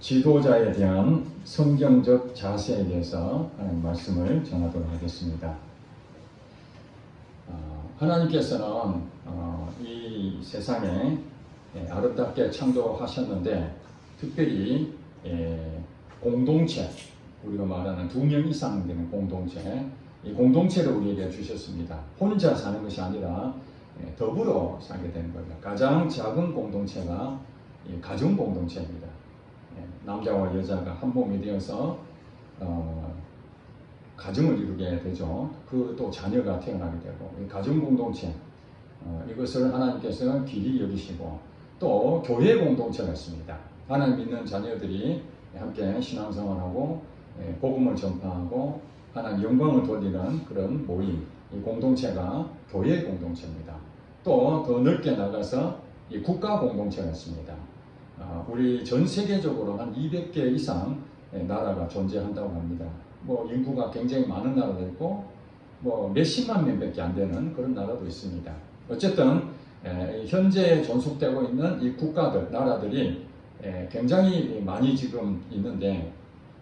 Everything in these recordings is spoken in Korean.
지도자에 대한 성경적 자세에 대해서 하나님 말씀을 전하도록 하겠습니다. 하나님께서는 이 세상에 아름답게 창조하셨는데 특별히 공동체, 우리가 말하는 2명 이상 되는 공동체, 이 공동체를 우리에게 주셨습니다. 혼자 사는 것이 아니라 더불어 살게 되는 겁니다. 가장 작은 공동체가 가정 공동체입니다. 남자와 여자가 한 몸이 되어서 가정을 이루게 되죠. 그 또 자녀가 태어나게 되고, 이 가정 공동체, 이것을 하나님께서 귀히 여기시고, 또 교회 공동체가 있습니다. 하나님 믿는 자녀들이 함께 신앙생활하고 복음을 전파하고 하나님 영광을 돌리는 그런 모임, 이 공동체가 교회 공동체입니다. 또 더 넓게 나가서 이 국가 공동체가 있습니다. 우리 전 세계적으로 한 200개 이상 나라가 존재한다고 합니다. 뭐 인구가 굉장히 많은 나라도 있고 뭐 몇십만 명밖에 안 되는 그런 나라도 있습니다. 어쨌든 현재 존속되고 있는 이 국가들, 나라들이 굉장히 많이 지금 있는데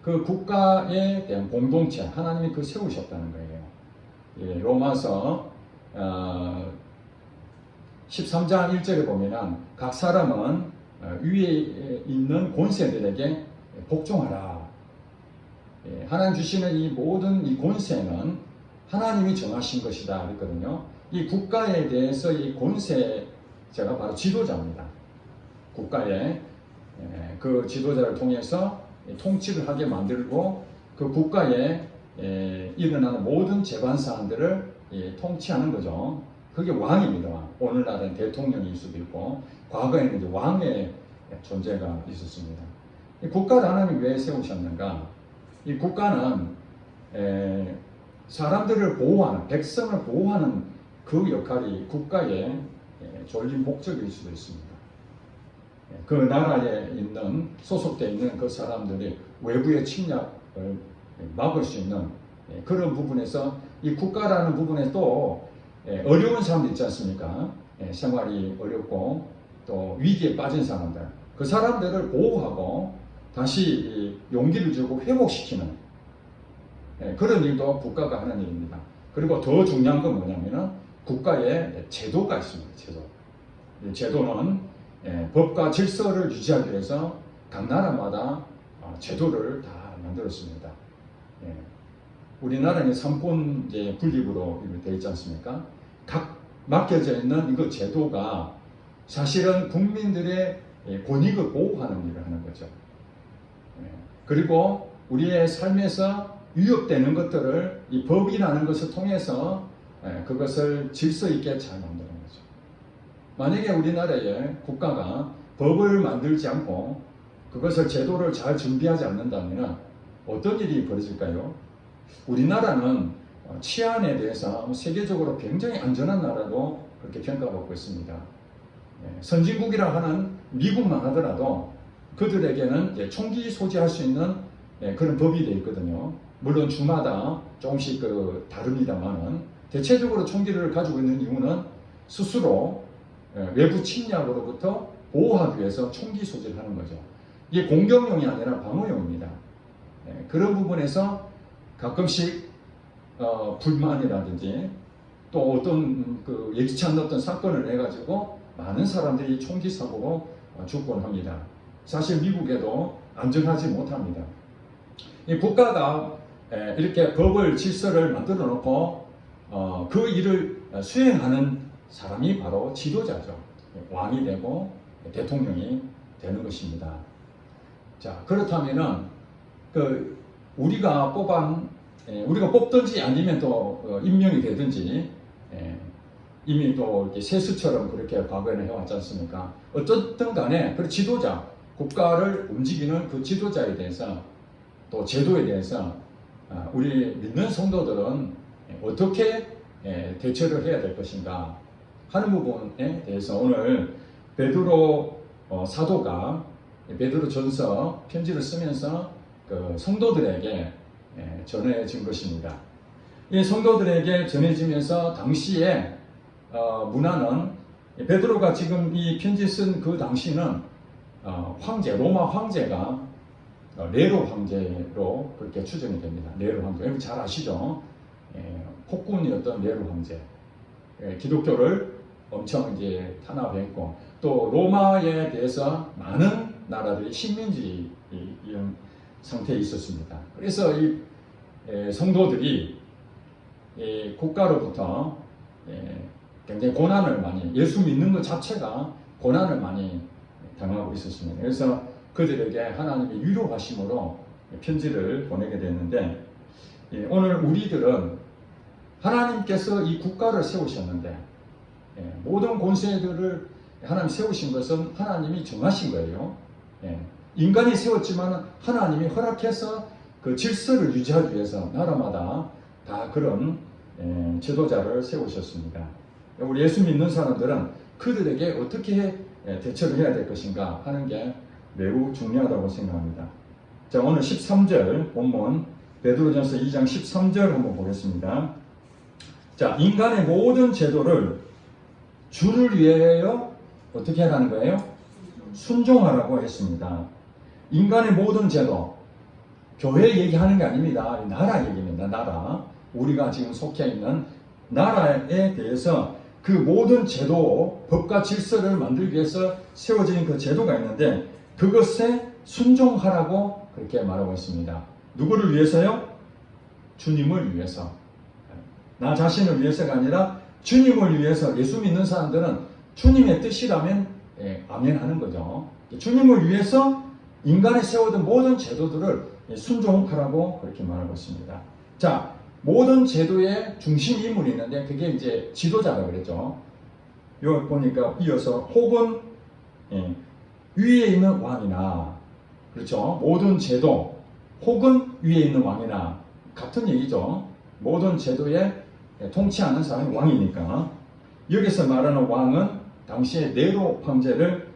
그 국가에 대한 공동체, 하나님이 그 세우셨다는 거예요. 로마서 13장 1절에 보면은 각 사람은 위에 있는 권세들에게 복종하라. 하나님 주시는 이 모든 이 권세는 하나님이 정하신 것이다 그랬거든요. 이 국가에 대해서 이 권세자가 바로 지도자입니다. 국가에 그 지도자를 통해서 통치를 하게 만들고 그 국가에 일어나는 모든 재반 사안들을 통치하는 거죠. 그게 왕입니다. 오늘날은 대통령일 수도 있고 과거에는 이제 왕의 존재가 있었습니다. 이 국가를 하나님이 왜 세우셨는가? 이 국가는 사람들을 보호하는, 백성을 보호하는 그 역할이 국가의 존립 목적일 수도 있습니다. 그 나라에 있는, 소속되어 있는 그 사람들이 외부의 침략을 막을 수 있는 그런 부분에서 이 국가라는 부분에 또 어려운 사람들 있지 않습니까? 생활이 어렵고 또 위기에 빠진 사람들, 그 사람들을 보호하고 다시 용기를 주고 회복시키는 그런 일도 국가가 하는 일입니다. 그리고 더 중요한 건 뭐냐면은 국가에 제도가 있습니다. 제도는 법과 질서를 유지하기 위해서 각 나라마다 제도를 다 만들었습니다. 우리나라는 삼권 분립으로 되어 있지 않습니까? 각 맡겨져 있는 이거 제도가 사실은 국민들의 권익을 보호하는 일을 하는 거죠. 그리고 우리의 삶에서 위협되는 것들을 이 법이라는 것을 통해서 그것을 질서 있게 잘 만드는 거죠. 만약에 우리나라의 국가가 법을 만들지 않고 그것을 제도를 잘 준비하지 않는다면 어떤 일이 벌어질까요? 우리나라는 치안에 대해서 세계적으로 굉장히 안전한 나라로 그렇게 평가받고 있습니다. 선진국이라 하는 미국만 하더라도 그들에게는 총기 소지할 수 있는 그런 법이 되어 있거든요. 물론 주마다 조금씩 다릅니다만은 대체적으로 총기를 가지고 있는 이유는 스스로 외부 침략으로부터 보호하기 위해서 총기 소지를 하는 거죠. 이게 공격용이 아니라 방어용입니다. 그런 부분에서 가끔씩 불만이라든지 또 어떤 예기치 않는 어떤 사건을 해가지고 많은 사람들이 총기 사고로 죽곤 합니다. 사실 미국에도 안전하지 못합니다. 이 국가가 이렇게 법을 질서를 만들어 놓고 그 일을 수행하는 사람이 바로 지도자죠. 왕이 되고 대통령이 되는 것입니다. 자, 그렇다면은 우리가 뽑든지 아니면 또 임명이 되든지 이미 또 세수처럼 그렇게 과거에는 해왔지 않습니까? 어쨌든 간에 그 지도자, 국가를 움직이는 그 지도자에 대해서 또 제도에 대해서 우리 믿는 성도들은 어떻게 대처를 해야 될 것인가 하는 부분에 대해서 오늘 베드로 사도가 베드로전서 편지를 쓰면서 그 성도들에게 전해진 것입니다. 이 성도들에게 전해지면서 당시에 문화는 베드로가 지금 이 편지 쓴 그 당시는 황제, 로마 황제가 네로 황제로 그렇게 추정이 됩니다. 네로 황제. 여러분 잘 아시죠? 폭군이었던 네로 황제. 기독교를 엄청 이제 탄압했고 또 로마에 대해서 많은 나라들이 식민지 이런 상태에 있었습니다. 그래서 이 성도들이 국가로부터 굉장히 고난을 많이, 예수 믿는 것 자체가 고난을 많이 당하고 있었습니다. 그래서 그들에게 하나님이 위로하심으로 편지를 보내게 됐는데, 오늘 우리들은 하나님께서 이 국가를 세우셨는데 모든 권세들을 하나님 세우신 것은 하나님이 정하신 거예요. 인간이 세웠지만 하나님이 허락해서 그 질서를 유지하기 위해서 나라마다 다 그런 지도자를 세우셨습니다. 우리 예수 믿는 사람들은 그들에게 어떻게 대처를 해야 될 것인가 하는 게 매우 중요하다고 생각합니다. 자, 오늘 13절 본문 베드로전서 2장 13절 한번 보겠습니다. 자, 인간의 모든 제도를 주를 위하여 어떻게 하라는 거예요? 순종하라고 했습니다. 인간의 모든 제도, 교회 얘기하는 게 아닙니다. 나라 얘기입니다. 나라. 우리가 지금 속해 있는 나라에 대해서 그 모든 제도, 법과 질서를 만들기 위해서 세워진 그 제도가 있는데 그것에 순종하라고 그렇게 말하고 있습니다. 누구를 위해서요? 주님을 위해서. 나 자신을 위해서가 아니라 주님을 위해서. 예수 믿는 사람들은 주님의 뜻이라면 아멘 하는 거죠. 주님을 위해서 인간이 세워둔 모든 제도들을 순종하라고 그렇게 말하고 있습니다. 자, 모든 제도의 중심 인물이 있는데 그게 이제 지도자라고 그랬죠. 여기 보니까 이어서 혹은 위에 있는 왕이나, 그렇죠. 모든 제도 혹은 위에 있는 왕이나 같은 얘기죠. 모든 제도에 통치하는 사람이 왕이니까. 여기서 말하는 왕은 당시의 네로 황제를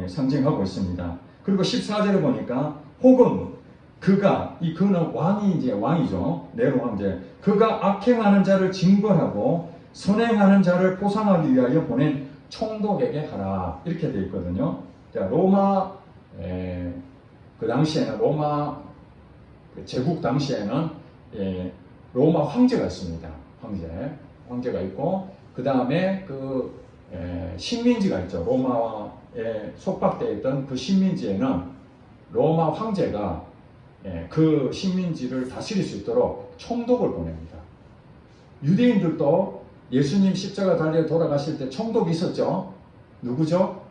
상징하고 있습니다. 그리고 14절에 보니까 혹은 그가, 이 그는 왕이 이제 왕이죠. 네로 황제. 그가 악행하는 자를 징벌하고 선행하는 자를 포상하기 위하여 보낸 총독에게 하라. 이렇게 되어 있거든요. 자, 로마 그 당시에는 로마 제국 당시에는 로마 황제가 있습니다. 황제가 있고 그 다음에 그 식민지가 있죠. 로마에 속박되어 있던 그 식민지에는 로마 황제가 그 식민지를 다스릴 수 있도록 총독을 보냅니다. 유대인들도 예수님 십자가 달려 돌아가실 때 총독이 있었죠. 누구죠?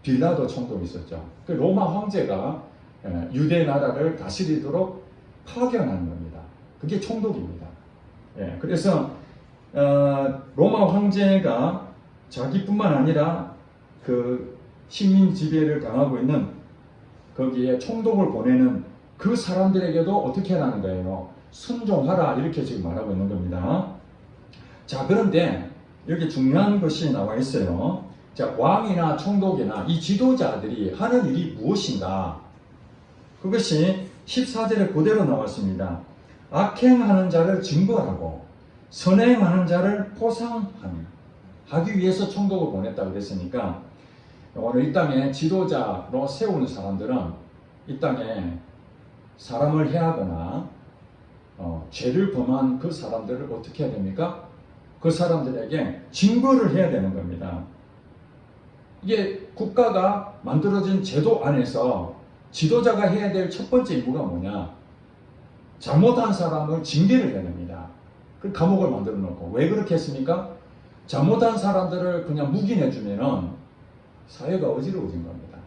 빌라도 총독이 있었죠. 그 로마 황제가 유대 나라를 다스리도록 파견하는 겁니다. 그게 총독입니다. 그래서 로마 황제가 자기뿐만 아니라 그 식민 지배를 당하고 있는 거기에 총독을 보내는 그 사람들에게도 어떻게 하라는 거예요? 순종하라, 이렇게 지금 말하고 있는 겁니다. 자, 그런데 여기 중요한 것이 나와 있어요. 자, 왕이나 총독이나 이 지도자들이 하는 일이 무엇인가? 그것이 14절에 그대로 나왔습니다. 악행하는 자를 징벌하고 선행하는 자를 포상하기 위해서 총독을 보냈다고 그랬으니까, 오늘 이 땅에 지도자로 세우는 사람들은 이 땅에 사람을 해하거나 죄를 범한 그 사람들을 어떻게 해야 됩니까? 그 사람들에게 징벌을 해야 되는 겁니다. 이게 국가가 만들어진 제도 안에서 지도자가 해야 될 첫 번째 임무가 뭐냐? 잘못한 사람을 징계를 해야 됩니다. 그 감옥을 만들어 놓고. 왜 그렇게 했습니까? 잘못한 사람들을 그냥 묵인해주면은 사회가 어지러워진 겁니다.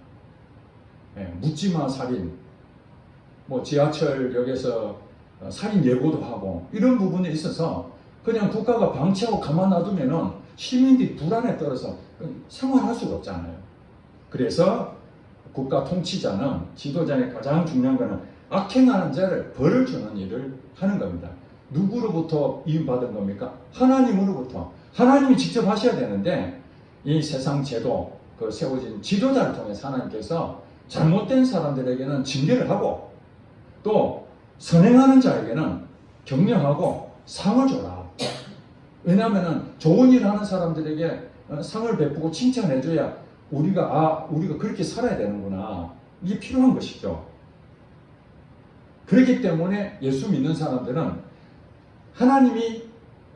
묻지마 살인, 지하철역에서 살인 예고도 하고 이런 부분에 있어서 그냥 국가가 방치하고 가만 놔두면은 시민들이 불안에 떨어서 생활할 수가 없잖아요. 그래서 국가 통치자는, 지도자의 가장 중요한 것은 악행하는 자를 벌을 주는 일을 하는 겁니다. 누구로부터 이임받은 겁니까? 하나님으로부터. 하나님이 직접 하셔야 되는데 이 세상 제도, 그 세워진 지도자를 통해서 하나님께서 잘못된 사람들에게는 징계를 하고 또 선행하는 자에게는 격려하고 상을 줘라. 왜냐하면 좋은 일을 하는 사람들에게 상을 베푸고 칭찬해줘야 우리가 그렇게 살아야 되는구나. 이게 필요한 것이죠. 그렇기 때문에 예수 믿는 사람들은 하나님이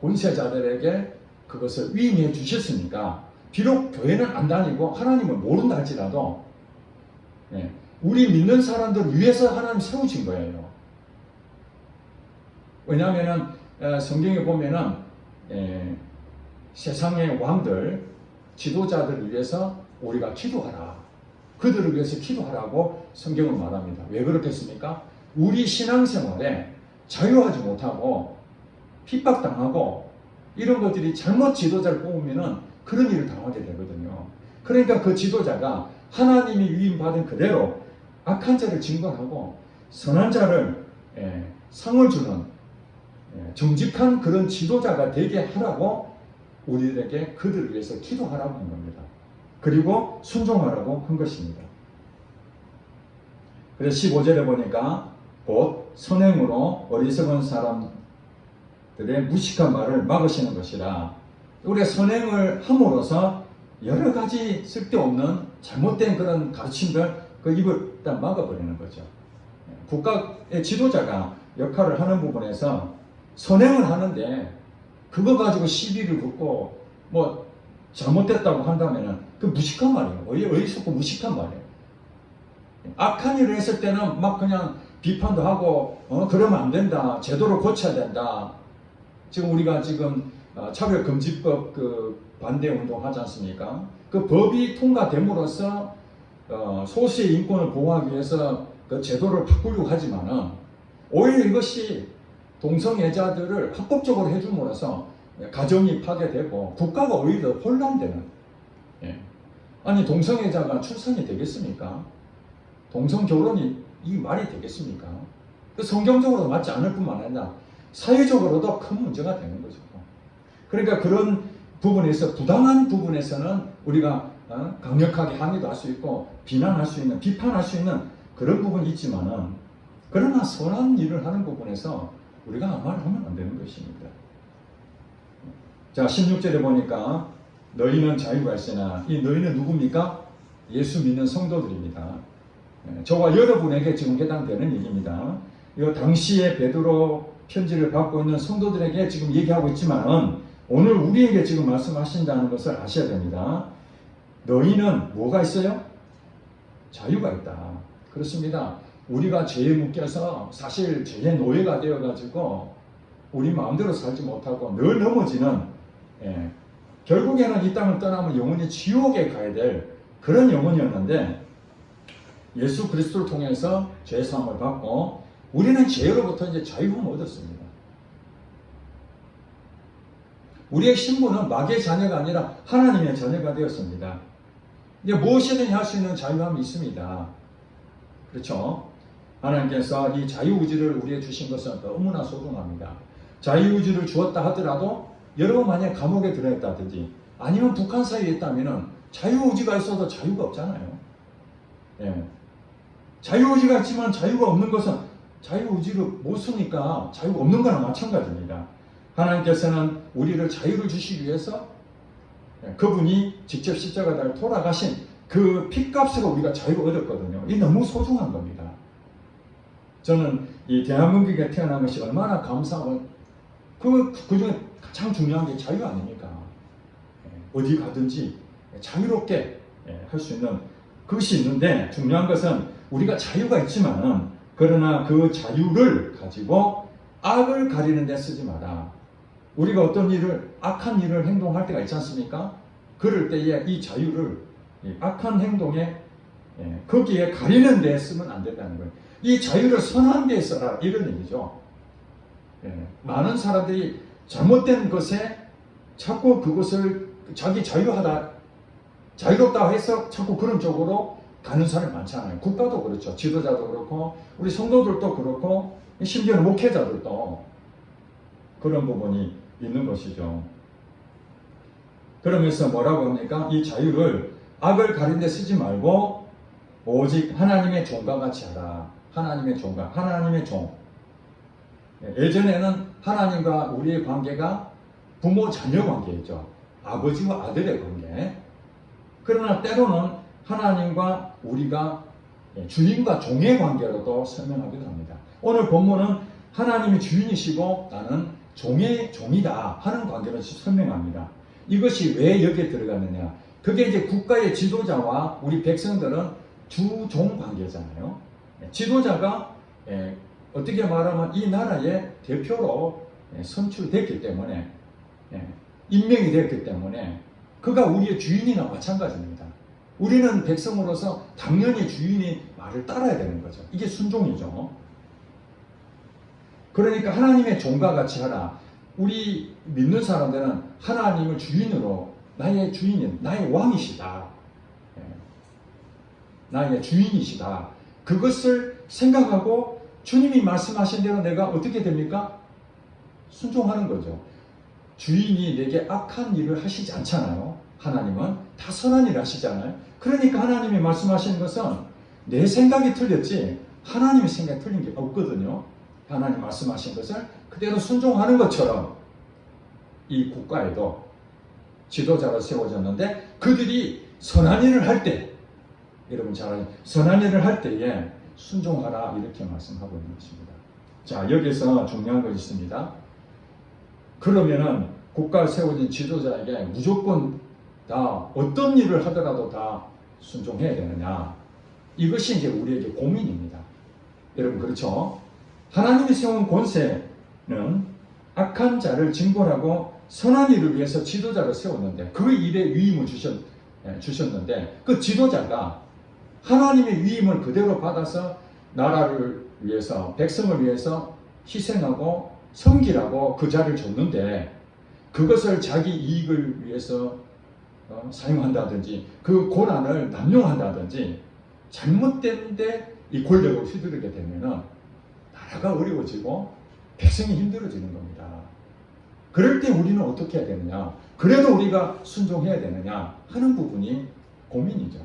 권세자들에게 그것을 위임해 주셨으니까 비록 교회는 안 다니고 하나님을 모른다 할지라도 우리 믿는 사람들 위해서 하나님 세우신 거예요. 왜냐하면 성경에 보면은 세상의 왕들, 지도자들을 위해서 우리가 기도하라. 그들을 위해서 기도하라고 성경은 말합니다. 왜 그렇겠습니까? 우리 신앙생활에 자유하지 못하고 핍박당하고 이런 것들이 잘못 지도자를 뽑으면 그런 일을 당하게 되거든요. 그러니까 그 지도자가 하나님이 위임받은 그대로 악한 자를 징벌하고 선한 자를 상을 주는 정직한 그런 지도자가 되게 하라고 우리들에게 그들을 위해서 기도하라고 한 겁니다. 그리고 순종하라고 한 것입니다. 그래서 15절에 보니까 곧 선행으로 어리석은 사람들의 무식한 말을 막으시는 것이라. 우리가 선행을 함으로써 여러 가지 쓸데없는 잘못된 그런 가르침들 그 입을 일단 막아버리는 거죠. 국가의 지도자가 역할을 하는 부분에서 선행을 하는데 그거 가지고 시비를 붙고 뭐 잘못됐다고 한다면은 그 무식한 말이에요. 어리석고 무식한 말이에요. 악한 일을 했을 때는 막 그냥 비판도 하고 그러면 안 된다. 제도를 고쳐야 된다. 지금 우리가 지금 차별금지법 그 반대 운동 하지 않습니까? 그 법이 통과됨으로써 소수의 인권을 보호하기 위해서 그 제도를 바꾸려고 하지만은 오히려 이것이 동성애자들을 합법적으로 해줌으로써 가정이 파괴되고 국가가 오히려 혼란되는. 아니 동성애자가 출산이 되겠습니까? 동성결혼이 이 말이 되겠습니까? 그 성경적으로 맞지 않을 뿐만 아니라 사회적으로도 큰 문제가 되는 거죠. 그러니까 그런 부분에서 부당한 부분에서는 우리가 강력하게 항의도 할 수 있고 비난할 수 있는 비판할 수 있는 그런 부분이 있지만은 그러나 선한 일을 하는 부분에서 우리가 아무 말 하면 안 되는 것입니다. 자 16절에 보니까 너희는 자유가 있으나 이 너희는 누굽니까? 예수 믿는 성도들입니다. 저와 여러분에게 지금 해당되는 얘기입니다. 이 당시에 베드로 편지를 받고 있는 성도들에게 지금 얘기하고 있지만 오늘 우리에게 지금 말씀하신다는 것을 아셔야 됩니다. 너희는 뭐가 있어요? 자유가 있다. 그렇습니다. 우리가 죄에 묶여서 사실 죄의 노예가 되어가지고 우리 마음대로 살지 못하고 늘 넘어지는 결국에는 이 땅을 떠나면 영원히 지옥에 가야 될 그런 영혼이었는데 예수 그리스도를 통해서 죄 사함을 받고 우리는 죄로부터 이제 자유함을 얻었습니다. 우리의 신분은 마귀의 자녀가 아니라 하나님의 자녀가 되었습니다. 이제 무엇이든 할 수 있는 자유함이 있습니다. 그렇죠? 하나님께서 이 자유의지를 우리에게 주신 것은 너무나 소중합니다. 자유의지를 주었다 하더라도 여러분 만약 감옥에 들어있다든지 아니면 북한 사이에 있다면 자유의지가 있어도 자유가 없잖아요. 자유의지가 있지만 자유가 없는 것은 자유의지를 못 쓰니까 자유가 없는 거나 마찬가지입니다. 하나님께서는 우리를 자유를 주시기 위해서 그분이 직접 십자가를 돌아가신 그 핏값으로 우리가 자유를 얻었거든요. 이 너무 소중한 겁니다. 저는 이 대한민국에 태어난 것이 얼마나 감사하고 그 중에 가장 중요한 게 자유 아닙니까? 어디 가든지 자유롭게 할 수 있는 그것이 있는데 중요한 것은 우리가 자유가 있지만 그러나 그 자유를 가지고 악을 가리는 데 쓰지 마라. 우리가 어떤 일을 악한 일을 행동할 때가 있지 않습니까? 그럴 때에 이 자유를 악한 행동에 거기에 가리는 데 쓰면 안 된다는 거예요. 이 자유를 선한 데 써라 이런 얘기죠. 많은 사람들이 잘못된 것에 자꾸 그것을 자기 자유롭다 해서 자꾸 그런 쪽으로 가는 사람이 많잖아요. 국가도 그렇죠. 지도자도 그렇고 우리 성도들도 그렇고 심지어는 목회자들도 그런 부분이 있는 것이죠. 그러면서 뭐라고 합니까? 이 자유를 악을 가린 데 쓰지 말고 오직 하나님의 종과 같이 하라. 하나님의 종과, 하나님의 종. 예전에는 하나님과 우리의 관계가 부모 자녀 관계였죠. 아버지와 아들의 관계. 그러나 때로는 하나님과 우리가 주인과 종의 관계로도 설명하기도 합니다. 오늘 본문은 하나님이 주인이시고 나는 종이다 하는 관계를 설명합니다. 이것이 왜 여기에 들어갔느냐? 그게 이제 국가의 지도자와 우리 백성들은 주종 관계잖아요. 지도자가 어떻게 말하면 이 나라의 대표로 선출됐기 때문에, 임명이 됐기 때문에 그가 우리의 주인이나 마찬가지입니다. 우리는 백성으로서 당연히 주인이 말을 따라야 되는 거죠. 이게 순종이죠. 그러니까 하나님의 종과 같이 하라. 우리 믿는 사람들은 하나님을 주인으로 나의 주인인, 나의 왕이시다. 나의 주인이시다. 그것을 생각하고 주님이 말씀하신 대로 내가 어떻게 됩니까? 순종하는 거죠. 주인이 내게 악한 일을 하시지 않잖아요. 하나님은 다 선한 일을 하시잖아요. 그러니까 하나님이 말씀하시는 것은 내 생각이 틀렸지 하나님의 생각이 틀린 게 없거든요. 하나님 말씀하신 것을 그대로 순종하는 것처럼 이 국가에도 지도자가 세워졌는데 그들이 선한 일을 할 때, 여러분 잘 아시죠? 선한 일을 할 때에 순종하라 이렇게 말씀하고 있는 것입니다. 자, 여기서 중요한 것이 있습니다. 그러면은 국가에 세워진 지도자에게 무조건 다 어떤 일을 하더라도 다 순종해야 되느냐? 이것이 이제 우리에게 고민입니다. 여러분 그렇죠? 하나님이 세운 권세는 악한 자를 징벌하고 선한 일을 위해서 지도자를 세웠는데 그 일에 위임을 주셨는데 그 지도자가 하나님의 위임을 그대로 받아서 나라를 위해서 백성을 위해서 희생하고 섬기라고 그 자리를 줬는데 그것을 자기 이익을 위해서 사용한다든지 그 고난을 남용한다든지 잘못된 데 이 권력을 휘두르게 되면은 나라가 어려워지고 백성이 힘들어지는 겁니다. 그럴 때 우리는 어떻게 해야 되느냐? 그래도 우리가 순종해야 되느냐 하는 부분이 고민이죠.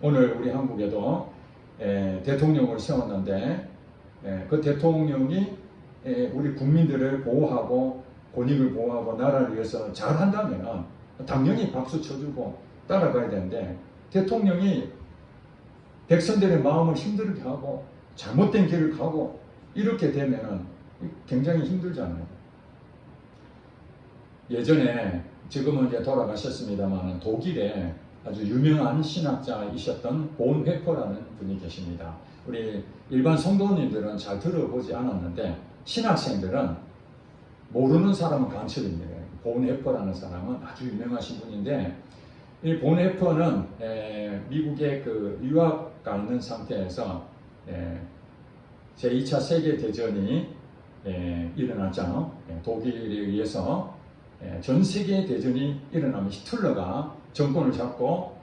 오늘 우리 한국에도 대통령을 세웠는데 그 대통령이 우리 국민들을 보호하고 권익을 보호하고 나라를 위해서 잘한다면 당연히 박수 쳐주고 따라가야 되는데 대통령이 백성들의 마음을 힘들게 하고 잘못된 길을 가고 이렇게 되면은 굉장히 힘들잖아요. 예전에 지금은 이제 돌아가셨습니다만 독일에 아주 유명한 신학자이셨던 본회퍼라는 분이 계십니다. 우리 일반 성도님들은 잘 들어보지 않았는데 신학생들은 모르는 사람은 간첩입니다. 본회퍼라는 사람은 아주 유명하신 분인데 이 본회퍼는 미국에 그 유학 가 있는 상태에서 제2차 세계대전이 일어났잖아요. 독일에 의해서 전 세계 대전이 일어나면 히틀러가 정권을 잡고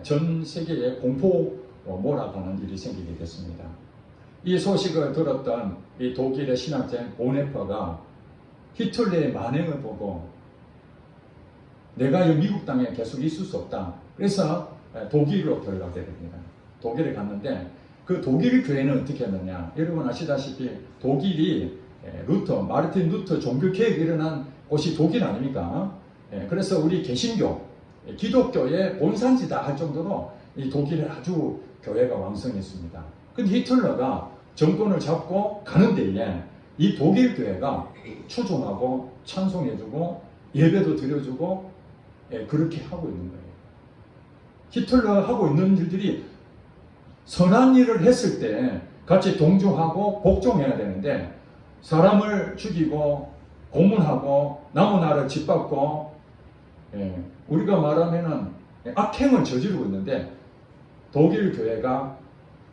전 세계에 공포 몰아가는 일이 생기게 됐습니다. 이 소식을 들었던 이 독일의 신학자인 본헤퍼가 히틀러의 만행을 보고 내가 이 미국 땅에 계속 있을 수 없다. 그래서 독일로 들어가게 됩니다. 독일에 갔는데 그 독일 교회는 어떻게 했느냐? 여러분 아시다시피 독일이 마르틴 루터 종교개혁이 일어난 곳이 독일 아닙니까? 그래서 우리 개신교, 기독교의 본산지다 할 정도로 이 독일에 아주 교회가 왕성했습니다. 근데 히틀러가 정권을 잡고 가는 데에 이 독일 교회가 추종하고 찬송해주고 예배도 드려주고 그렇게 하고 있는 거예요. 히틀러 하고 있는 일들이 선한 일을 했을 때 같이 동조하고 복종해야 되는데 사람을 죽이고 고문하고 남은 나라를 짓밟고 우리가 말하면은 악행을 저지르고 있는데 독일 교회가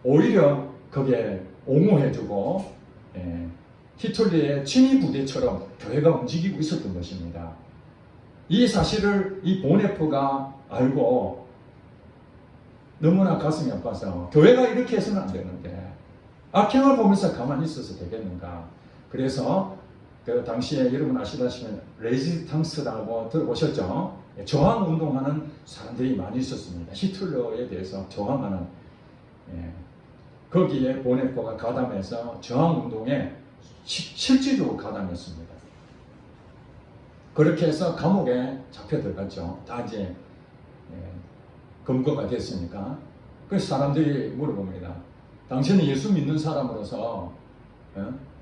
오히려 거기에 옹호해주고 히틀러의 친위 부대처럼 교회가 움직이고 있었던 것입니다. 이 사실을 이 본헤퍼가 알고 너무나 가슴이 아파서 교회가 이렇게 해서는 안 되는데 악행을 보면서 가만히 있어서 되겠는가. 그래서 그 당시에 여러분 아시다시피 레지스탕스라고 들어보셨죠? 저항 운동하는 사람들이 많이 있었습니다. 히틀러에 대해서 저항하는 거기에 본헤퍼가 가담해서 저항 운동에 실질적으로 가담했습니다. 그렇게 해서 감옥에 잡혀 들어갔죠. 다 이제 검거가 됐으니까. 그래서 사람들이 물어봅니다. 당신은 예수 믿는 사람으로서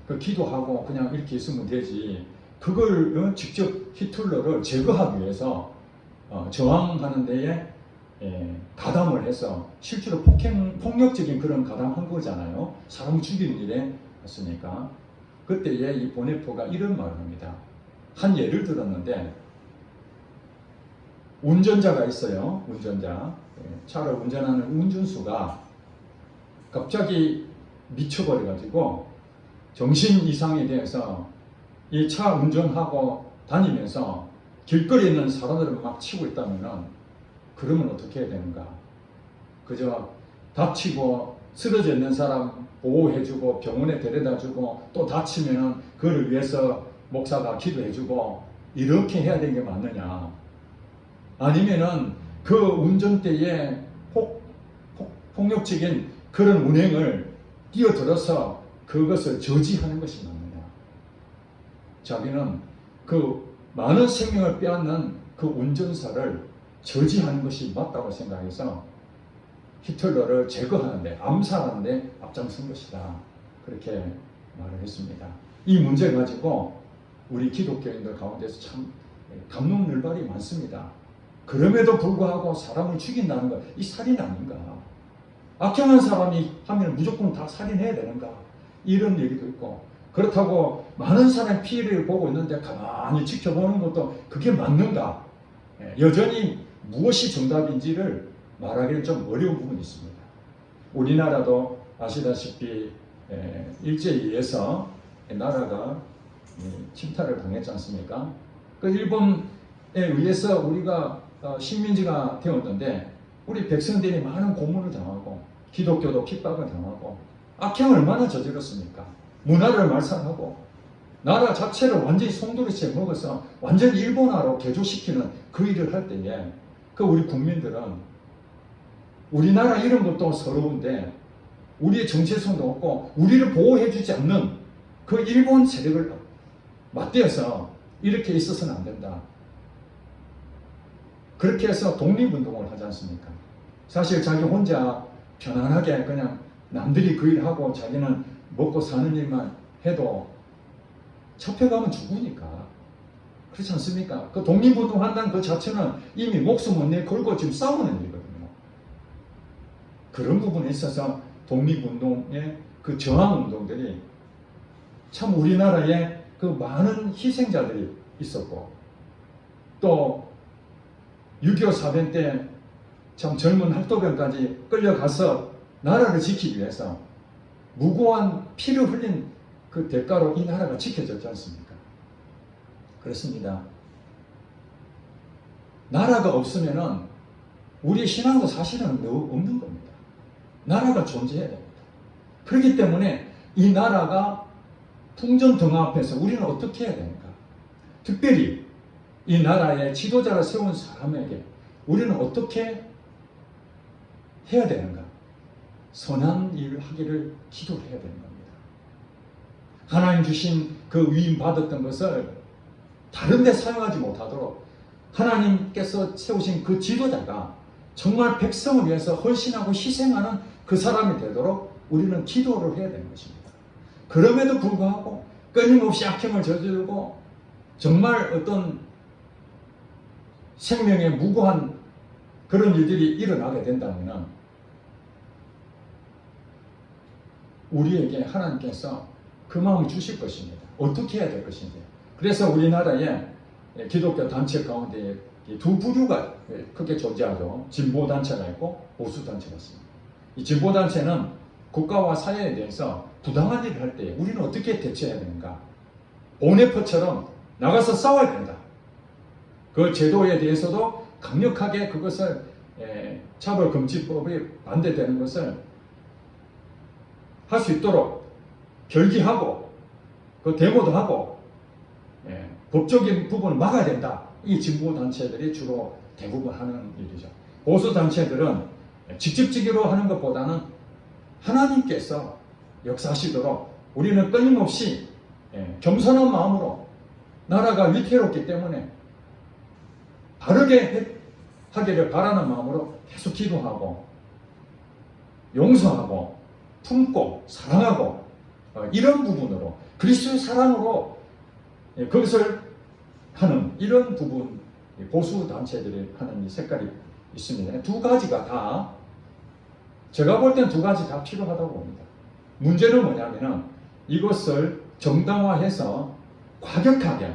그 기도하고 그냥 이렇게 있으면 되지. 그걸 직접 히틀러를 제거하기 위해서 저항하는 데에 가담을 해서 실제로 폭력적인 그런 가담한 거잖아요. 사람 죽이는 일에 했으니까. 그때에 이 보네포가 이런 말을 합니다. 한 예를 들었는데, 운전자가 있어요. 운전자. 차를 운전하는 운전수가 갑자기 미쳐버려가지고 정신 이상에 대해서 이 차 운전하고 다니면서 길거리에 있는 사람들을 막 치고 있다면은, 그러면 어떻게 해야 되는가? 그저 다치고 쓰러져 있는 사람 보호해주고 병원에 데려다주고 또 다치면은 그를 위해서 목사가 기도해주고 이렇게 해야 되는 게 맞느냐? 아니면은 그 운전대에 폭력적인 그런 운행을 뛰어들어서 그것을 저지하는 것이 맞느냐? 자기는 그 많은 생명을 빼앗는 그 운전사를 저지하는 것이 맞다고 생각해서 히틀러를 제거하는데, 암살하는데 앞장선 것이다. 그렇게 말을 했습니다. 이 문제 가지고 우리 기독교인들 가운데서 참 감론을박이 많습니다. 그럼에도 불구하고 사람을 죽인다는 것, 이 살인 아닌가? 악행한 사람이 하면 무조건 다 살인해야 되는가? 이런 얘기도 있고, 그렇다고 많은 사람의 피해를 보고 있는데 가만히 지켜보는 것도 그게 맞는가? 여전히 무엇이 정답인지를 말하기는 좀 어려운 부분이 있습니다. 우리나라도 아시다시피 일제에 의해서 나라가 침탈을 당했지 않습니까? 그 일본에 의해서 우리가 식민지가 되었는데, 우리 백성들이 많은 고문을 당하고 기독교도 핍박을 당하고 악행을 얼마나 저질렀습니까? 문화를 말살하고 나라 자체를 완전히 송두리째 먹어서 완전히 일본화로 개조시키는 그 일을 할 때에 그 우리 국민들은 우리나라 이런 것도 서러운데 우리의 정체성도 없고 우리를 보호해주지 않는 그 일본 세력을 맞대어서 이렇게 있어서는 안 된다. 그렇게 해서 독립운동을 하지 않습니까? 사실 자기 혼자 편안하게 그냥 남들이 그 일하고 자기는 먹고 사는 일만 해도 잡혀가면 죽으니까. 그렇지 않습니까? 그 독립운동 한다는 그 자체는 이미 목숨을 내걸고 지금 싸우는 일이거든요. 그런 부분에 있어서 독립운동의 그 저항운동들이 참 우리나라에 그 많은 희생자들이 있었고, 또 6.25 사변 때 참 젊은 학도병까지 끌려가서 나라를 지키기 위해서 무고한 피를 흘린 그 대가로 이 나라가 지켜졌지 않습니까? 그렇습니다. 나라가 없으면은 우리 신앙도 사실은 없는 겁니다. 나라가 존재해야 됩니다. 그렇기 때문에 이 나라가 풍전등화 앞에서 우리는 어떻게 해야 되는가? 특별히 이 나라의 지도자를 세운 사람에게 우리는 어떻게 해야 되는가? 선한 일을 하기를 기도를 해야 되는 겁니다. 하나님 주신 그 위임 받았던 것을 다른 데 사용하지 못하도록 하나님께서 세우신 그 지도자가 정말 백성을 위해서 헌신하고 희생하는 그 사람이 되도록 우리는 기도를 해야 되는 것입니다. 그럼에도 불구하고 끊임없이 악행을 저지르고 정말 어떤 생명에 무고한 그런 일들이 일어나게 된다면 우리에게 하나님께서 그 마음을 주실 것입니다. 어떻게 해야 될 것인지. 그래서 우리나라에 기독교 단체 가운데 두 부류가 크게 존재하죠. 진보단체가 있고 보수단체가 있습니다. 이 진보단체는 국가와 사회에 대해서 부당한 일을 할 때 우리는 어떻게 대처해야 되는가? 보네포처럼 나가서 싸워야 된다. 그 제도에 대해서도 강력하게 그것을 차별금지법에 반대되는 것을 할 수 있도록 결기하고 그 데모도 하고 법적인 부분을 막아야 된다. 이 진보단체들이 주로 대부분 하는 일이죠. 보수단체들은 직접적으로 하는 것보다는 하나님께서 역사하시도록 우리는 끊임없이 겸손한 마음으로 나라가 위태롭기 때문에 바르게 하기를 바라는 마음으로 계속 기도하고 용서하고 품고 사랑하고 이런 부분으로 그리스도의 사랑으로 그것을 하는 이런 부분 보수 단체들이 하는 이 색깔이 있습니다. 두 가지가 다 제가 볼 땐 두 가지 다 필요하다고 봅니다. 문제는 뭐냐면은 이것을 정당화해서 과격하게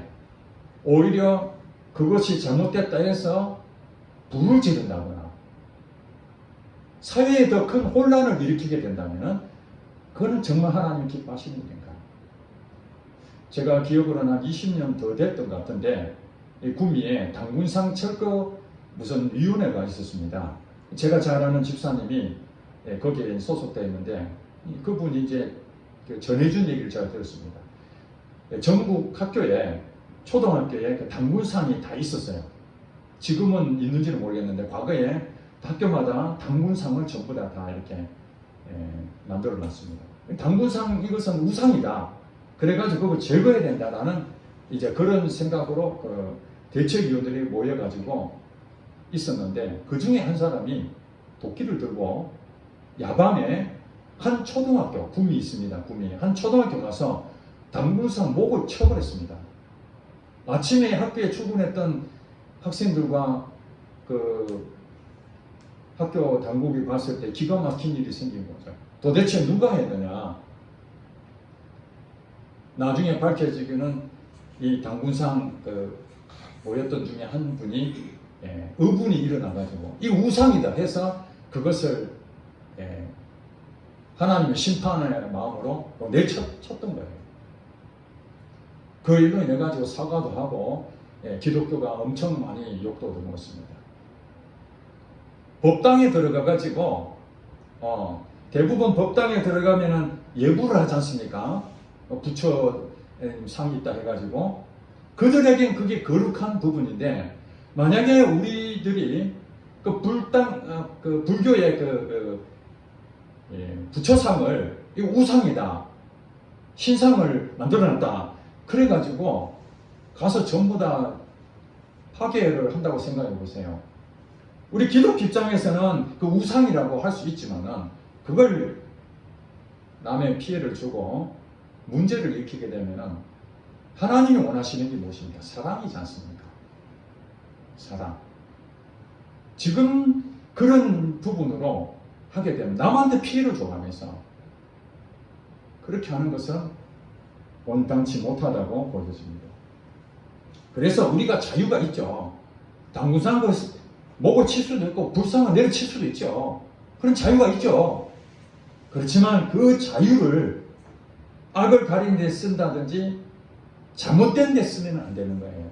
오히려 그것이 잘못됐다 해서 불을 지른다거나 사회에 더 큰 혼란을 일으키게 된다면 그거는 정말 하나님 기뻐하시는 일인가? 제가 기억으로는 한 20년 더 됐던 것 같은데 이 구미에 당군상 철거 무슨 위원회가 있었습니다. 제가 잘 아는 집사님이 거기에 소속되어 있는데 그분이 이제 전해준 얘기를 제가 들었습니다. 전국 학교에 초등학교에 그 당군상이 다 있었어요. 지금은 있는지는 모르겠는데 과거에 학교마다 당군상을 전부 다 이렇게 만들어 놨습니다. 당군상 이것은 우상이다. 그래가지고 그걸 제거해야 된다라는 이제 그런 생각으로 대책위원들이 모여가지고 있었는데 그 중에 한 사람이 도끼를 들고 야밤에 한 초등학교, 구미 있습니다. 구미 한 초등학교 가서 당군상 목을 쳐버렸습니다. 아침에 학교에 출근했던 학생들과 그 학교 당국이 봤을 때 기가 막힌 일이 생긴 거죠. 도대체 누가 했느냐? 나중에 밝혀지기는 이 당군상 모였던 중에 한 분이 의분이 일어나가지고 이 우상이다 해서 그것을 하나님의 심판의 마음으로 내쳤던 거예요. 그 일로 인해 가지고 사과도 하고 기독교가 엄청 많이 욕도 먹었습니다. 법당에 들어가 가지고 대부분 법당에 들어가면은 예불을 하지 않습니까? 부처 상이 있다 해가지고 그들에겐 그게 거룩한 부분인데 만약에 우리들이 그 불교의 부처상을 이 우상이다 신상을 만들어놨다 그래가지고 가서 전부 다 파괴를 한다고 생각해 보세요. 우리 기독교 입장에서는 그 우상이라고 할 수 있지만은 그걸 남의 피해를 주고 문제를 일으키게 되면은 하나님이 원하시는 게 무엇입니까? 사랑이지 않습니까? 사랑. 지금 그런 부분으로 하게 되면 남한테 피해를 줘가면서 그렇게 하는 것은 온당치 못하다고 보여집니다. 그래서 우리가 자유가 있죠. 당군상 목을 칠 수도 있고 불상을 내려칠 수도 있죠. 그런 자유가 있죠. 그렇지만 그 자유를 악을 가리는 데 쓴다든지 잘못된 데 쓰면 안 되는 거예요.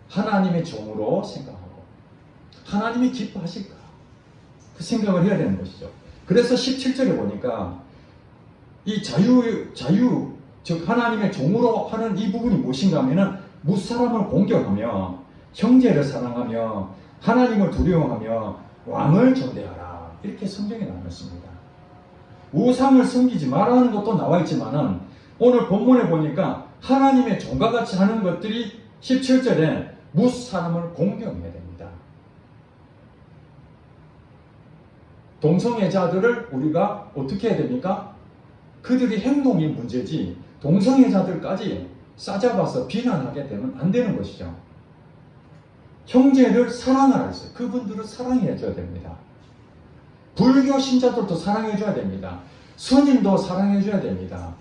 하나님의 종으로 생각하고 하나님이 기뻐하실까? 그 생각을 해야 되는 것이죠. 그래서 17절에 보니까 이 자유 즉 하나님의 종으로 하는 이 부분이 무엇인가 하면은 무사람을 공경하며 형제를 사랑하며 하나님을 두려워하며 왕을 존대하라. 이렇게 성경에 나왔습니다. 우상을 섬기지 말라는 것도 나와 있지만은 오늘 본문에 보니까 하나님의 종과 같이 하는 것들이 17절에 무사람을 공경해야 됩니다. 동성애자들을 우리가 어떻게 해야 됩니까? 그들의 행동이 문제지 동성애자들까지 싸잡아서 비난하게 되면 안 되는 것이죠. 형제를 사랑하라 했어요. 그분들을 사랑해줘야 됩니다. 불교 신자들도 사랑해줘야 됩니다. 스님도 사랑해줘야 됩니다.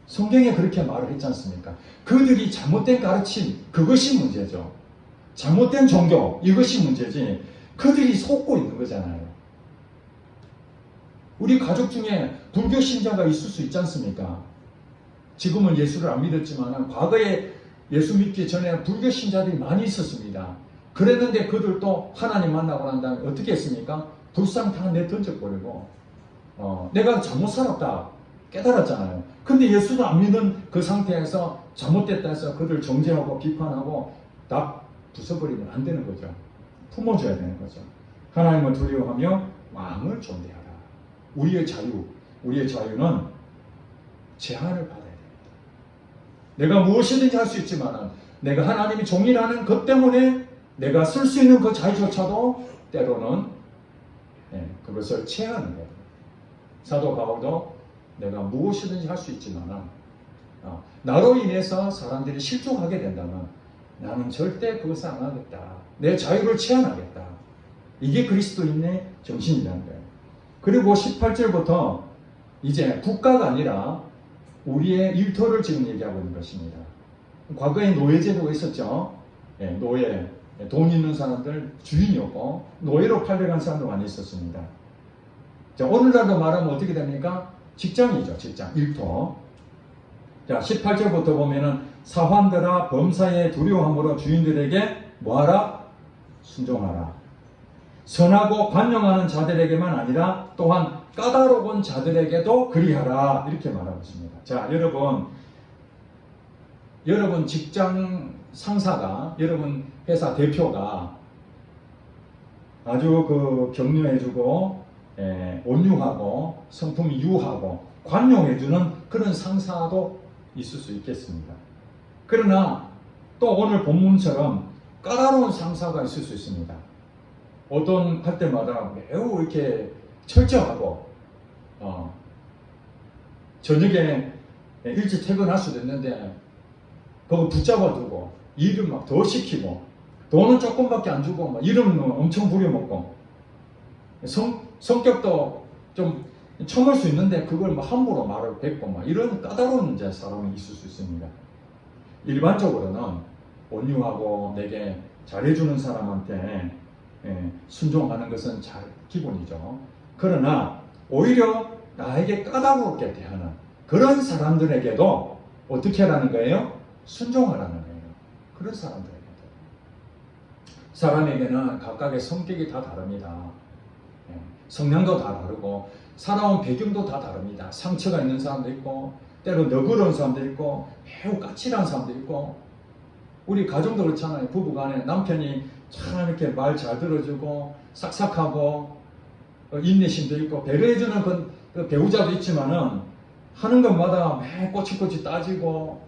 성경에 그렇게 말을 했지 않습니까? 그들이 잘못된 가르침, 그것이 문제죠. 잘못된 종교, 이것이 문제지 그들이 속고 있는 거잖아요. 우리 가족 중에 불교 신자가 있을 수 있지 않습니까? 지금은 예수를 안 믿었지만 과거에 예수 믿기 전에 불교 신자들이 많이 있었습니다. 그랬는데 그들도 하나님 만나고 난 다음에 어떻게 했습니까? 불상 다 내던져버리고 내가 잘못 살았다 깨달았잖아요. 근데 예수를 안 믿는 그 상태에서 잘못됐다 해서 그들 정죄하고 비판하고 다 부숴버리면 안 되는 거죠. 품어줘야 되는 거죠. 하나님을 두려워하며 왕을 존대하라. 우리의 자유는 제한을 받아야 됩니다. 내가 무엇이든지 할 수 있지만 내가 하나님이 종이라는 것 때문에 내가 쓸 수 있는 그 자유조차도 때로는 그것을 제한을 해야 됩니다. 사도 바울도 내가 무엇이든지 할 수 있지만 나로 인해서 사람들이 실족하게 된다면 나는 절대 그것을 안 하겠다. 내 자유를 제한하겠다. 이게 그리스도인의 정신이라는 거예요. 그리고 18절부터 이제 국가가 아니라 우리의 일터를 지금 얘기하고 있는 것입니다. 과거에 노예제도가 있었죠. 노예, 돈 있는 사람들 주인이 없고 노예로 팔려간 사람도 많이 있었습니다. 자, 오늘날도 말하면 어떻게 됩니까? 직장이죠. 직장, 일터. 자, 18절부터 보면은 사환들아 범사에 두려워함으로 주인들에게 뭐하라? 순종하라. 선하고 관용하는 자들에게만 아니라 또한 까다로운 자들에게도 그리하라. 이렇게 말하고 있습니다. 자, 여러분 직장 상사가, 여러분 회사 대표가 아주 격려해주고 온유하고 성품이 유하고 관용해주는 그런 상사도 있을 수 있겠습니다. 그러나 또 오늘 본문처럼 까다로운 상사가 있을 수 있습니다. 어떤 할 때마다 매우 이렇게 철저하고 저녁에 일찍 퇴근할 수도 있는데 그거 붙잡아 두고 일을 막 더 시키고 돈은 조금밖에 안 주고 막 이러면 엄청 부려먹고 성격도 좀 참을 수 있는데 그걸 막 함부로 말을 뱉고 막 이런 까다로운 이제 사람이 있을 수 있습니다. 일반적으로는 온유하고 내게 잘해주는 사람한테 순종하는 것은 잘 기본이죠. 그러나 오히려 나에게 까다롭게 대하는 그런 사람들에게도 어떻게 하라는 거예요? 순종하라는 거예요. 그런 사람들에게도. 사람에게는 각각의 성격이 다 다릅니다. 성향도 다 다르고 살아온 배경도 다 다릅니다. 상처가 있는 사람도 있고 때로 너그러운 사람도 있고 매우 까칠한 사람도 있고 우리 가정도 그렇잖아요. 부부간에 남편이 참 이렇게 말 잘 들어주고 싹싹하고 인내심도 있고 배려해주는 그 배우자도 있지만은 하는 것마다 매 꼬치꼬치 따지고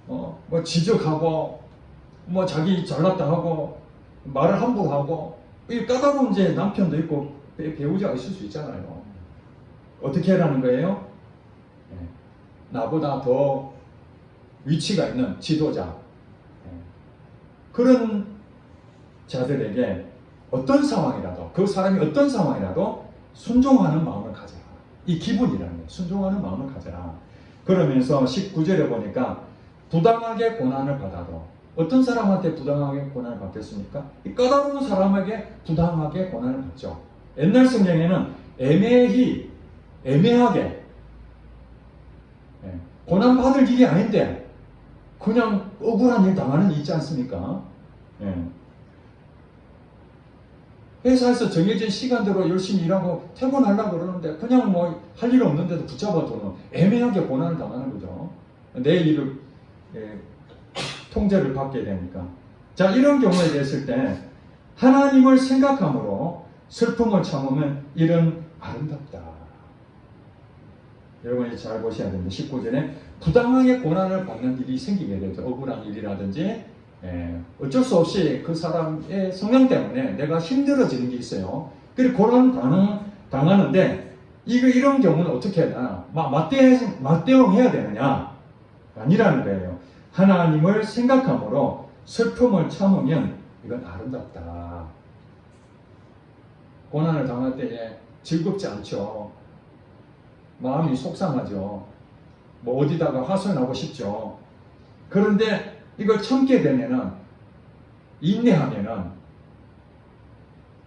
뭐 지적하고 뭐 자기 잘났다 하고 말을 함부로 하고 이 까다로운 이제 남편도 있고 배우자가 있을 수 있잖아요. 어떻게 하라는 거예요? 나보다 더 위치가 있는 지도자 그런 자들에게 어떤 상황이라도 그 사람이 어떤 상황이라도 순종하는 마음을 가져라. 이 기분이라는 거예요. 순종하는 마음을 가져라. 그러면서 19절에 보니까 부당하게 고난을 받아도 어떤 사람한테 부당하게 고난을 받겠습니까? 이 까다로운 사람에게 부당하게 고난을 받죠. 옛날 성경에는 애매하게 고난 받을 일이 아닌데 그냥 억울한 일 당하는 일 있지 않습니까? 회사에서 정해진 시간대로 열심히 일하고 퇴근하려고 그러는데 그냥 뭐 할 일 없는데도 붙잡아두는 애매하게 고난을 당하는 거죠. 내 일을 통제를 받게 되니까. 자, 이런 경우에 됐을 때 하나님을 생각함으로 슬픔을 참으면 이런 아름답다. 여러분이 잘 보셔야 됩니다. 19절에 부당하게 고난을 받는 일이 생기게 되죠. 억울한 일이라든지 어쩔 수 없이 그 사람의 성향 때문에 내가 힘들어지는 게 있어요. 그리고 고난 당하는데 이런 경우는 어떻게 해야 되나? 맞대응해야 되느냐? 아니라는 거예요. 하나님을 생각함으로 슬픔을 참으면 이건 아름답다. 고난을 당할 때에 즐겁지 않죠. 마음이 속상하죠. 뭐 어디다가 화소연하고 싶죠. 그런데 이걸 참게 되면은 인내하면은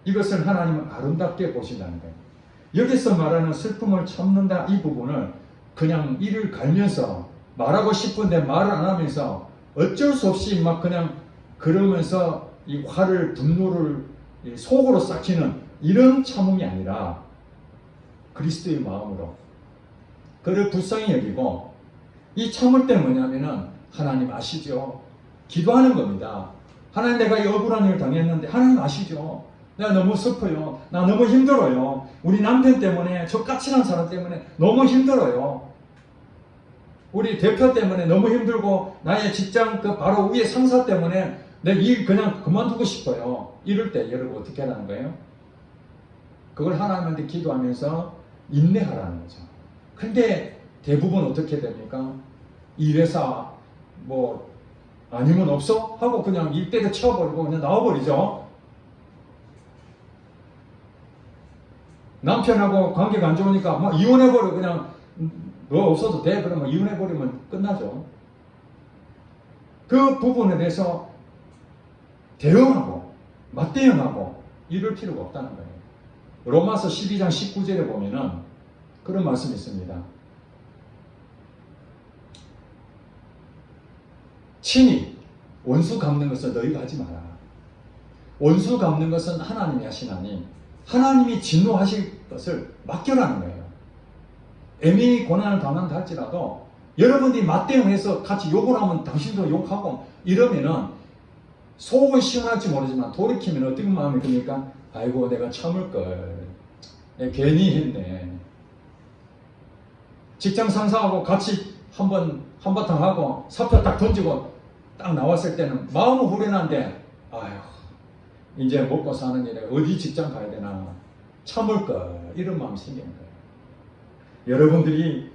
이것을 하나님은 아름답게 보신다는 거예요. 여기서 말하는 슬픔을 참는다 이 부분을 그냥 이를 갈면서 말하고 싶은데 말을 안 하면서 어쩔 수 없이 막 그냥 그러면서 이 화를 분노를 속으로 삭히는 이런 참음이 아니라 그리스도의 마음으로 그를 불쌍히 여기고 이 참을 때 뭐냐면은 하나님 아시죠? 기도하는 겁니다. 하나님 내가 이 억울한 일을 당했는데 하나님 아시죠? 내가 너무 슬퍼요. 나 너무 힘들어요. 우리 남편 때문에 저 까칠한 사람 때문에 너무 힘들어요. 우리 대표 때문에 너무 힘들고 나의 직장 그 바로 위에 상사 때문에 내 일 그냥 그만두고 싶어요. 이럴 때 여러분 어떻게 하라는 거예요? 그걸 하나님한테 기도하면서 인내하라는 거죠. 근데 대부분 어떻게 됩니까? 이 회사 뭐 아니면 없어? 하고 그냥 일대를 채워버리고 그냥 나와버리죠. 남편하고 관계가 안 좋으니까 뭐 이혼해버려. 그냥 너 없어도 돼. 그러면 이혼해버리면 끝나죠. 그 부분에 대해서 대응하고 맞대응하고 이럴 필요가 없다는 거예요. 로마서 12장 19절에 보면은 그런 말씀이 있습니다. 친히 원수 갚는 것을 너희가 하지 마라. 원수 갚는 것은 하나님이 하시나니 하나님이 진노하실 것을 맡겨라는 거예요. 애미 고난을 당한다 할지라도 여러분들이 맞대응해서 같이 욕을 하면 당신도 욕하고 이러면은 속은 시원할지 모르지만 돌이키면 어떤 마음이 듭니까? 아이고 내가 참을걸. 괜히 했네. 직장 상사하고 같이 한바탕 하고 사표 딱 던지고 딱 나왔을 때는 마음은 후련한데 아휴 이제 먹고 사는 일에 어디 직장 가야 되나 참을걸 이런 마음이 생기는 거예요. 여러분들이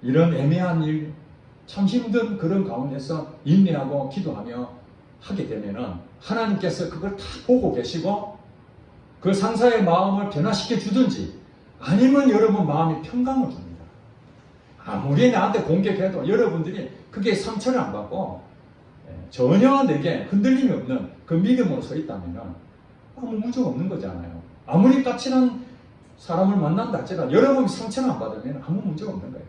이런 애매한 일, 참 힘든 그런 가운데서 인내하고 기도하며 하게 되면은 하나님께서 그걸 다 보고 계시고 그 상사의 마음을 변화시켜 주든지 아니면 여러분 마음이 평강을 줍니다. 아무리 나한테 공격해도 여러분들이 그게 상처를 안 받고 전혀 내게 흔들림이 없는 그 믿음으로 서 있다면은 아무 문제가 없는 거잖아요. 아무리 까칠한 사람을 만난다 할지라도 여러분이 상처를 안 받으면 아무 문제가 없는 거예요.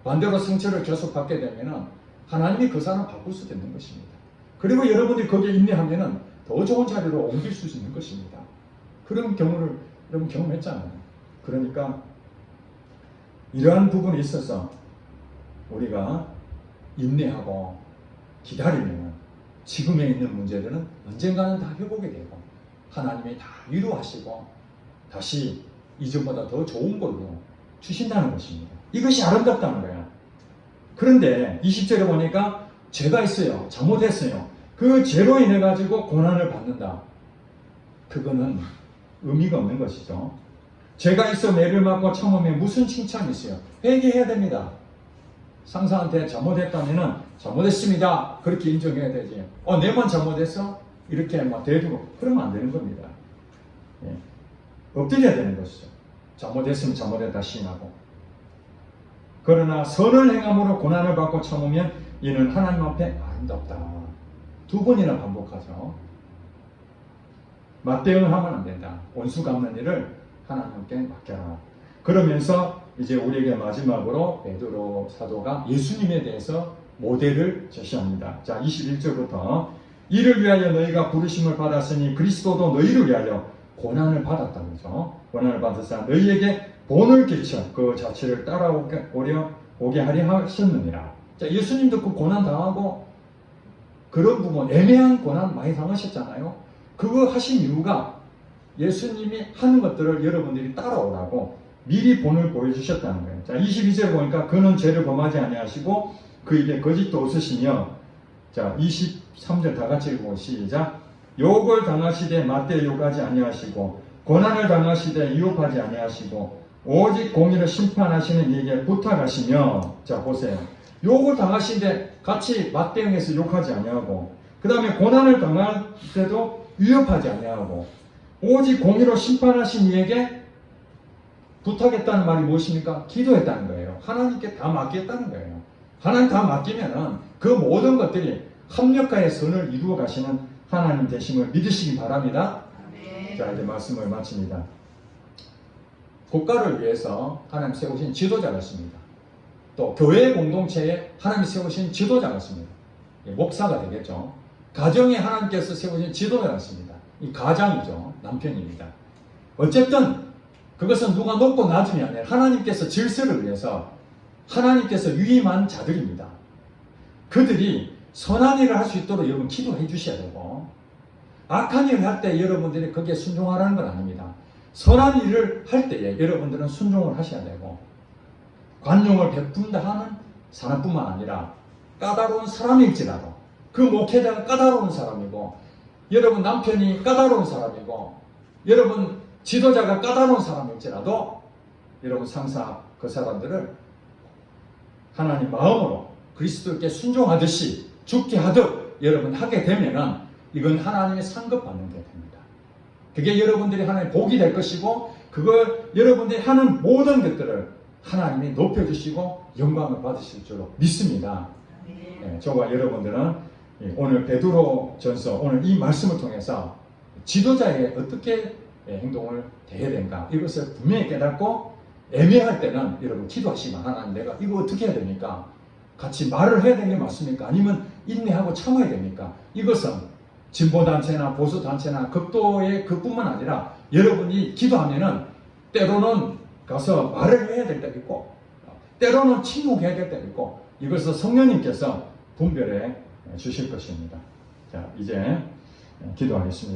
반대로 상처를 계속 받게 되면은 하나님이 그 사람을 바꿀 수도 있는 것입니다. 그리고 여러분들이 거기에 인내하면은 더 좋은 자리로 옮길 수 있는 것입니다. 그런 경우를 여러분 경험했잖아요. 그러니까 이러한 부분에 있어서 우리가 인내하고 기다리면 지금에 있는 문제들은 언젠가는 다 회복이 되고 하나님이 다 위로하시고 다시 이전보다 더 좋은 걸로 주신다는 것입니다. 이것이 아름답다는 거예요. 그런데 20절에 보니까 죄가 있어요. 잘못했어요. 그 죄로 인해 가지고 고난을 받는다. 그거는 의미가 없는 것이죠. 죄가 있어 매를 맞고 참으면 무슨 칭찬이 있어요? 회개해야 됩니다. 상사한테 잘못했다면은 잘못했습니다. 그렇게 인정해야 되지. 내만 잘못했어? 이렇게 막 대두고 그러면 안 되는 겁니다. 예. 엎드려야 되는 것이죠. 잘못했으면 잘못했다 시인하고. 그러나 선을 행함으로 고난을 받고 참으면 이는 하나님 앞에 아름답다. 두 번이나 반복하죠. 맞대응을 하면 안 된다. 원수 갚는 일을 하나님께 맡겨라. 그러면서 이제 우리에게 마지막으로 베드로 사도가 예수님에 대해서 모델을 제시합니다. 자, 21절부터 이를 위하여 너희가 부르심을 받았으니 그리스도도 너희를 위하여 고난을 받았다. 그죠? 고난을 받으사 너희에게 본을 끼쳐 그 자체를 따라오게 하려 하셨느니라. 자, 예수님도 그 고난 당하고 그런 부분, 애매한 고난 많이 당하셨잖아요. 그거 하신 이유가 예수님이 하는 것들을 여러분들이 따라오라고 미리 본을 보여주셨다는 거예요. 자, 22절에 보니까 그는 죄를 범하지 아니하시고 그에게 거짓도 없으시며, 자, 23절 다 같이 읽고 시작. 욕을 당하시되 맞대 욕하지 아니하시고 고난을 당하시되 유혹하지 아니하시고 오직 공의를 심판하시는 이에게 부탁하시며. 자, 보세요. 욕을 당하시되 같이 맞대응해서 욕하지 아니하고, 그 다음에 고난을 당할 때도 위협하지 아니하고, 오직 공의로 심판하신 이에게 부탁했다는 말이 무엇입니까? 기도했다는 거예요. 하나님께 다 맡겼다는 거예요. 하나님 다 맡기면은 그 모든 것들이 합력하여 선을 이루어 가시는 하나님 되심을 믿으시기 바랍니다. 네. 자, 이제 말씀을 마칩니다. 국가를 위해서 하나님 세우신 지도자가 있습니다. 또 교회 공동체에 하나님이 세우신 지도자가 있습니다. 목사가 되겠죠. 가정에 하나님께서 세우신 지도자가 있습니다. 이 가장이죠. 남편입니다. 어쨌든 그것은 누가 높고 낮음이 아니라 하나님께서 질서를 위해서 하나님께서 위임한 자들입니다. 그들이 선한 일을 할 수 있도록 여러분 기도해 주셔야 되고, 악한 일을 할 때 여러분들이 거기에 순종하라는 건 아닙니다. 선한 일을 할 때에 여러분들은 순종을 하셔야 되고, 관용을 베푼다 하는 사람뿐만 아니라 까다로운 사람일지라도 그 목회자가 까다로운 사람이고, 여러분 남편이 까다로운 사람이고, 여러분 지도자가 까다로운 사람일지라도 여러분 상사 그 사람들을 하나님 마음으로 그리스도께 순종하듯이 죽게 하듯 여러분 하게 되면은 이건 하나님의 상급받는 게 됩니다. 그게 여러분들이 하나님의 복이 될 것이고 그걸 여러분들이 하는 모든 것들을 하나님이 높여주시고 영광을 받으실 줄로 믿습니다. 저와 여러분들은 오늘 베드로 전서 오늘 이 말씀을 통해서 지도자에게 어떻게 행동을 대해야 되는가 이것을 분명히 깨닫고 애매할 때는 여러분 기도하시면 하나님 내가 이거 어떻게 해야 됩니까? 같이 말을 해야 되는 게 맞습니까? 아니면 인내하고 참아야 됩니까? 이것은 진보단체나 보수단체나 극도의 그뿐만 아니라 여러분이 기도하면은 때로는 가서 말을 해야 될 때도 있고 때로는 침묵해야 될 때도 있고 이것을 성령님께서 분별해 주실 것입니다. 자, 이제 기도하겠습니다.